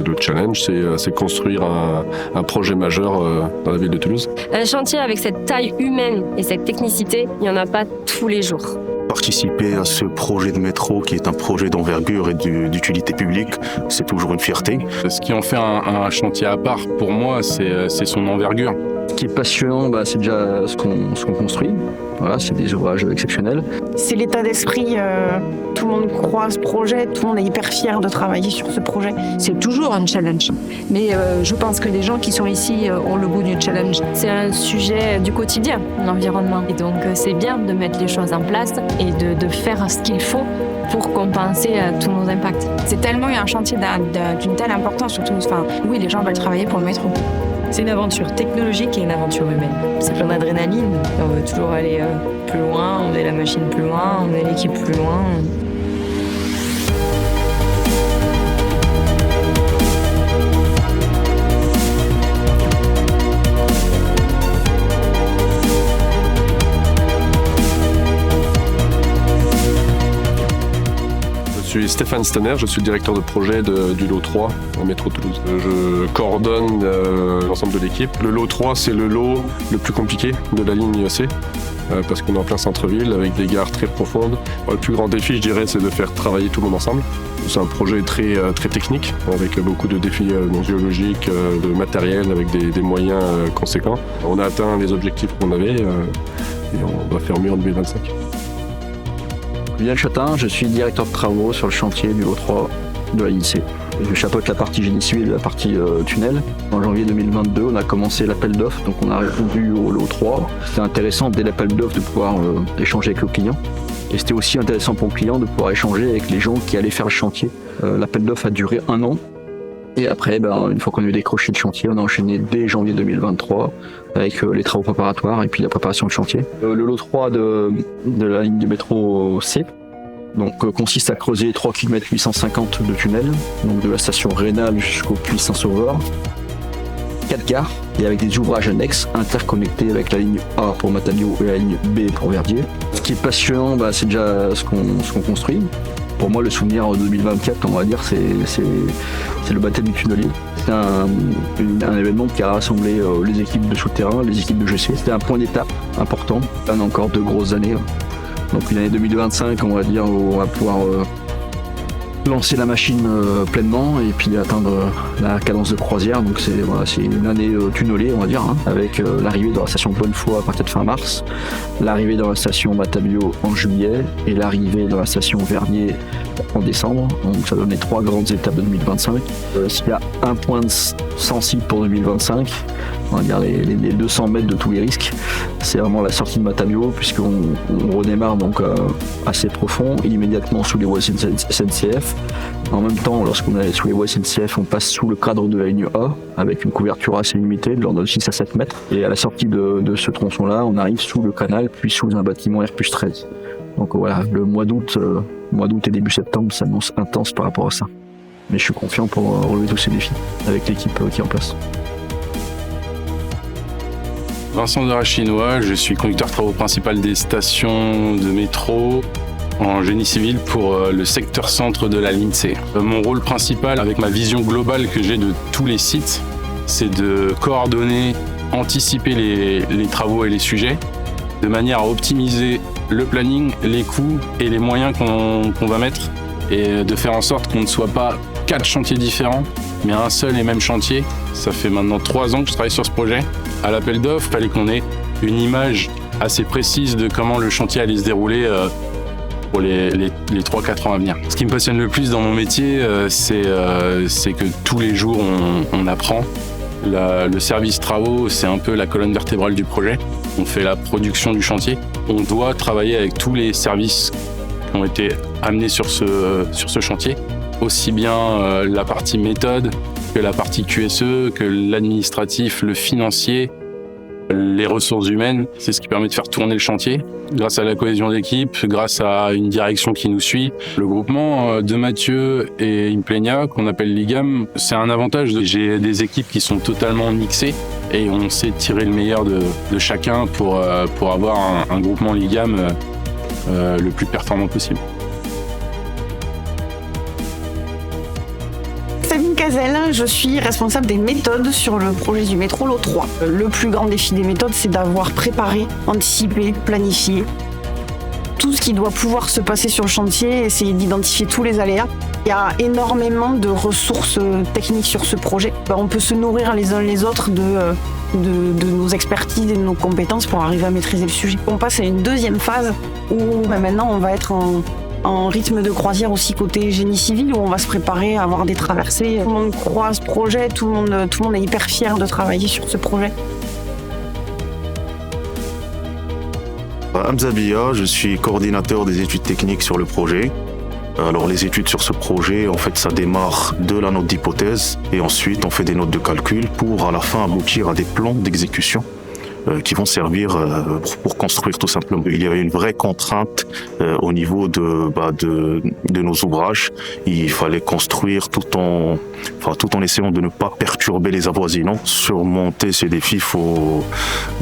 le challenge, c'est construire un projet majeur dans la ville de Toulouse. Un chantier avec cette taille humaine et cette technicité, il n'y en a pas tous les jours. Participer à ce projet de métro qui est un projet d'envergure et d'utilité publique, c'est toujours une fierté. Ce qui en fait un chantier à part, pour moi, c'est son envergure. Ce qui est passionnant, c'est déjà ce qu'on construit. Voilà, c'est des ouvrages exceptionnels. C'est l'état d'esprit, tout le monde croit à ce projet, tout le monde est hyper fier de travailler sur ce projet. C'est toujours un challenge, mais je pense que les gens qui sont ici ont le goût du challenge. C'est un sujet du quotidien, l'environnement. Et donc c'est bien de mettre les choses en place et de faire ce qu'il faut pour compenser tous nos impacts. C'est tellement un chantier d'une telle importance, surtout, oui, les gens veulent travailler pour le métro. C'est une aventure technologique et une aventure humaine. C'est plein d'adrénaline. On veut toujours aller plus loin, on met la machine plus loin, on met l'équipe plus loin. Je suis Stéphane Stanner, je suis le directeur de projet du lot 3 au métro Toulouse. Je coordonne l'ensemble de l'équipe. Le lot 3, c'est le lot le plus compliqué de la ligne IEC parce qu'on est en plein centre-ville avec des gares très profondes. Le plus grand défi, je dirais, c'est de faire travailler tout le monde ensemble. C'est un projet très technique avec beaucoup de défis géologiques, de matériel, avec des moyens conséquents. On a atteint les objectifs qu'on avait et on va faire mieux en 2025. Lionel Chatin, je suis directeur de travaux sur le chantier du lot 3 de la LINSEE. Je chapeaute la partie génie civil et la partie tunnel. En janvier 2022, on a commencé l'appel d'offres, donc on a répondu au lot 3. C'était intéressant dès l'appel d'offres de pouvoir échanger avec le client. Et c'était aussi intéressant pour le client de pouvoir échanger avec les gens qui allaient faire le chantier. L'appel d'offres a duré 1 an. Et après, une fois qu'on a eu décroché le chantier, on a enchaîné dès janvier 2023 avec les travaux préparatoires et puis la préparation du chantier. Le lot 3 de la ligne du métro C consiste à creuser 3 km 850 de tunnel, donc de la station Rénal jusqu'au puits Saint-Sauveur. 4 gares et avec des ouvrages annexes interconnectés avec la ligne A pour Matagno et la ligne B pour Verdier. Ce qui est passionnant, c'est déjà ce qu'on construit. Pour moi, le souvenir 2024, on va dire, c'est le baptême du tunnelier. C'est un événement qui a rassemblé les équipes de souterrain, les équipes de GC. C'était un point d'étape important. Là, on a encore 2 grosses années. Donc une année 2025, on va dire, où on va pouvoir lancer la machine pleinement et puis atteindre la cadence de croisière. Donc c'est une année tunnelée, on va dire, avec l'arrivée dans la station Bonnefoy à partir de fin mars, l'arrivée dans la station Matabio en juillet et l'arrivée dans la station Vernier en décembre. Donc ça donne les 3 grandes étapes de 2025. S'il y a un point sensible pour 2025, on va dire les 200 mètres de tous les risques, c'est vraiment la sortie de Matabio, puisqu'on redémarre donc assez profond, immédiatement sous les voies SNCF. En même temps, lorsqu'on est sous les voies SNCF, on passe sous le cadre de la ligne A, avec une couverture assez limitée, de l'ordre de 6 à 7 mètres. Et à la sortie de ce tronçon-là, on arrive sous le canal, puis sous un bâtiment R+13. Donc voilà, le mois d'août et début septembre s'annonce intense par rapport à ça. Mais je suis confiant pour relever tous ces défis, avec l'équipe qui est en place. Vincent Dorachinois, je suis conducteur travaux principal des stations de métro en génie civil pour le secteur centre de la LINSEE. Mon rôle principal, avec ma vision globale que j'ai de tous les sites, c'est de coordonner, anticiper les travaux et les sujets, de manière à optimiser le planning, les coûts et les moyens qu'on va mettre, et de faire en sorte qu'on ne soit pas 4 chantiers différents, mais un seul et même chantier. Ça fait maintenant 3 ans que je travaille sur ce projet. À l'appel d'offres, il fallait qu'on ait une image assez précise de comment le chantier allait se dérouler pour les 3-4 ans à venir. Ce qui me passionne le plus dans mon métier, c'est que tous les jours, on apprend. Le service travaux, c'est un peu la colonne vertébrale du projet. On fait la production du chantier. On doit travailler avec tous les services qui ont été amenés sur ce chantier. Aussi bien la partie méthode que la partie QSE, que l'administratif, le financier, les ressources humaines. C'est ce qui permet de faire tourner le chantier. Grâce à la cohésion d'équipe, grâce à une direction qui nous suit. Le groupement de Mathieu et Implenia, qu'on appelle l'IGAM, c'est un avantage. J'ai des équipes qui sont totalement mixées et on sait tirer le meilleur de chacun pour avoir un groupement l'IGAM le plus performant possible. Hazel, je suis responsable des méthodes sur le projet du métro Lot 3. Le plus grand défi des méthodes, c'est d'avoir préparé, anticipé, planifié tout ce qui doit pouvoir se passer sur le chantier, essayer d'identifier tous les aléas. Il y a énormément de ressources techniques sur ce projet. On peut se nourrir les uns les autres de nos expertises et de nos compétences pour arriver à maîtriser le sujet. On passe à une deuxième phase où maintenant on va être en rythme de croisière aussi côté génie civil, où on va se préparer à avoir des traversées. Tout le monde croit à ce projet, tout le monde est hyper fier de travailler sur ce projet. Hamza Bia, je suis coordinateur des études techniques sur le projet. Alors les études sur ce projet, en fait, ça démarre de la note d'hypothèse et ensuite on fait des notes de calcul pour à la fin aboutir à des plans d'exécution qui vont servir pour construire tout simplement. Il y avait une vraie contrainte au niveau de nos ouvrages. Il fallait construire tout en essayant de ne pas perturber les avoisinants. Surmonter ces défis, il faut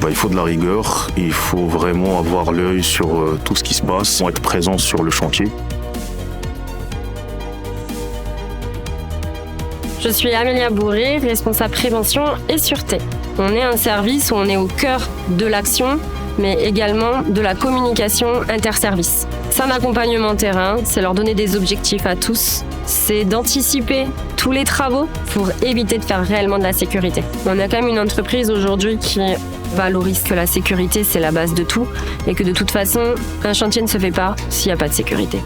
de la rigueur. Il faut vraiment avoir l'œil sur tout ce qui se passe, être présent sur le chantier. Je suis Amélia Bourré, responsable prévention et sûreté. On est un service où on est au cœur de l'action, mais également de la communication interservice. C'est un accompagnement terrain, c'est leur donner des objectifs à tous, c'est d'anticiper tous les travaux pour éviter de faire réellement de la sécurité. On a quand même une entreprise aujourd'hui qui valorise que la sécurité, c'est la base de tout, et que de toute façon, un chantier ne se fait pas s'il n'y a pas de sécurité.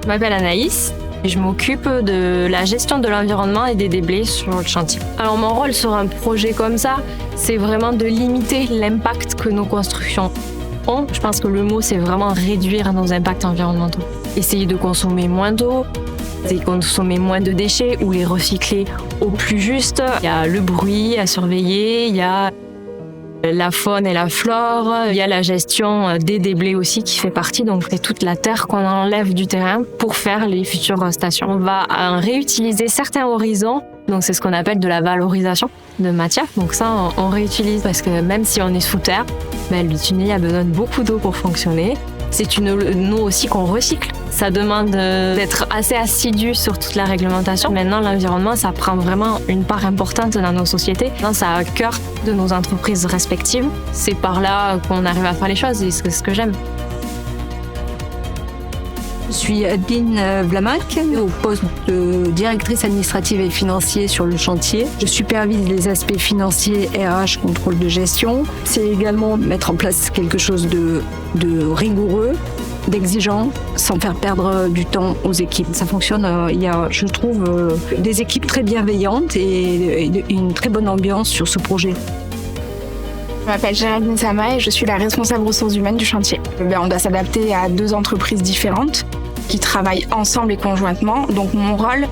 Je m'appelle Anaïs et je m'occupe de la gestion de l'environnement et des déblais sur le chantier. Alors mon rôle sur un projet comme ça, c'est vraiment de limiter l'impact que nos constructions ont. Je pense que le mot, c'est vraiment réduire nos impacts environnementaux. Essayer de consommer moins d'eau, de consommer moins de déchets ou les recycler au plus juste. Il y a le bruit à surveiller, il y a la faune et la flore, il y a la gestion des déblais aussi qui fait partie, donc c'est toute la terre qu'on enlève du terrain pour faire les futures stations. On va réutiliser certains horizons, donc c'est ce qu'on appelle de la valorisation de matière, donc ça on réutilise parce que même si on est sous terre, le tunnelier a besoin de beaucoup d'eau pour fonctionner. C'est une eau aussi qu'on recycle. Ça demande d'être assez assidu sur toute la réglementation. Maintenant, l'environnement, ça prend vraiment une part importante dans nos sociétés. C'est à cœur de nos entreprises respectives. C'est par là qu'on arrive à faire les choses et c'est ce que j'aime. Je suis Adeline Vlamac, au poste de directrice administrative et financière sur le chantier. Je supervise les aspects financiers, RH, contrôle de gestion. C'est également mettre en place quelque chose de rigoureux, d'exigeant, sans faire perdre du temps aux équipes. Ça fonctionne, il y a, je trouve, des équipes très bienveillantes et une très bonne ambiance sur ce projet. Je m'appelle Géraldine Sama et je suis la responsable ressources humaines du chantier. On doit s'adapter à 2 entreprises différentes qui travaillent ensemble et conjointement. Donc mon rôle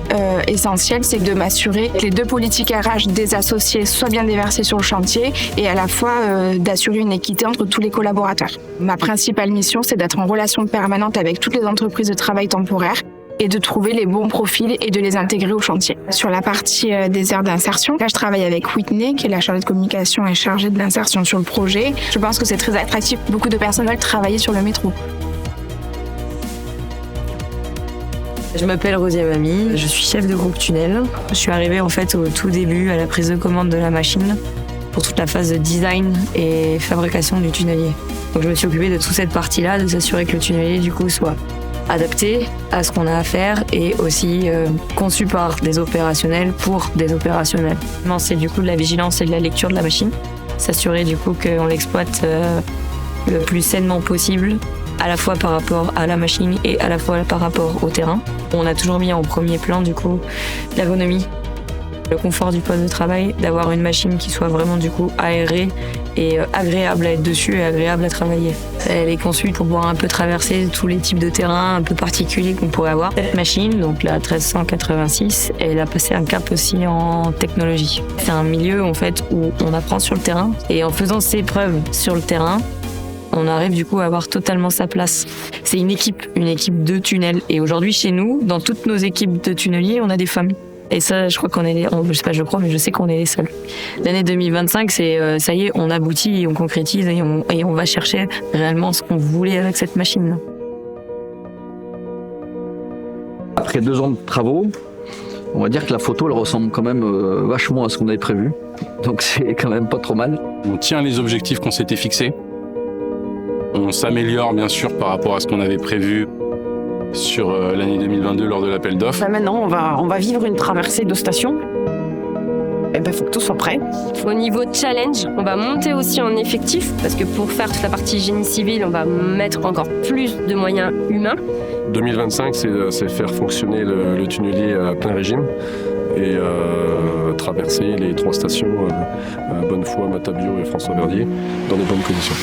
essentiel, c'est de m'assurer que les 2 politiques RH des associés soient bien déversées sur le chantier et à la fois d'assurer une équité entre tous les collaborateurs. Ma principale mission, c'est d'être en relation permanente avec toutes les entreprises de travail temporaire et de trouver les bons profils et de les intégrer au chantier. Sur la partie des aires d'insertion, là je travaille avec Whitney, qui est la chargée de communication et chargée de l'insertion sur le projet. Je pense que c'est très attractif. Beaucoup de personnes veulent travailler sur le métro. Je m'appelle Rosia Mami, je suis chef de groupe tunnel. Je suis arrivée en fait au tout début à la prise de commande de la machine pour toute la phase de design et fabrication du tunnelier. Donc je me suis occupée de toute cette partie-là, de s'assurer que le tunnelier du coup soit adapté à ce qu'on a à faire et aussi conçu par des opérationnels pour des opérationnels. C'est du coup de la vigilance et de la lecture de la machine, s'assurer du coup qu'on l'exploite le plus sainement possible, à la fois par rapport à la machine et à la fois par rapport au terrain. On a toujours mis en premier plan du coup l'ergonomie, le confort du poste de travail, d'avoir une machine qui soit vraiment du coup aérée et agréable à être dessus et agréable à travailler. Elle est conçue pour pouvoir un peu traverser tous les types de terrains un peu particuliers qu'on pourrait avoir. Cette machine, donc la 1386, elle a passé un cap aussi en technologie. C'est un milieu en fait où on apprend sur le terrain et en faisant ses preuves sur le terrain, on arrive du coup à avoir totalement sa place. C'est une équipe de tunnels. Et aujourd'hui, chez nous, dans toutes nos équipes de tunneliers, on a des femmes. Et ça, je crois qu'on est je sais qu'on est les seuls. L'année 2025, c'est ça y est, on aboutit, on concrétise et on va chercher réellement ce qu'on voulait avec cette machine. Après 2 ans de travaux, on va dire que la photo elle ressemble quand même vachement à ce qu'on avait prévu. Donc c'est quand même pas trop mal. On tient les objectifs qu'on s'était fixés. On s'améliore bien sûr par rapport à ce qu'on avait prévu sur l'année 2022 lors de l'appel d'offres. Là, maintenant, on va vivre une traversée de stations. Et ben, faut que tout soit prêt. Au niveau de challenge, on va monter aussi en effectif parce que pour faire toute la partie génie civil, on va mettre encore plus de moyens humains. 2025, c'est faire fonctionner le tunnelier à plein régime et traverser les 3 stations, Bonnefoy, Matabio et François Verdier, dans de bonnes conditions.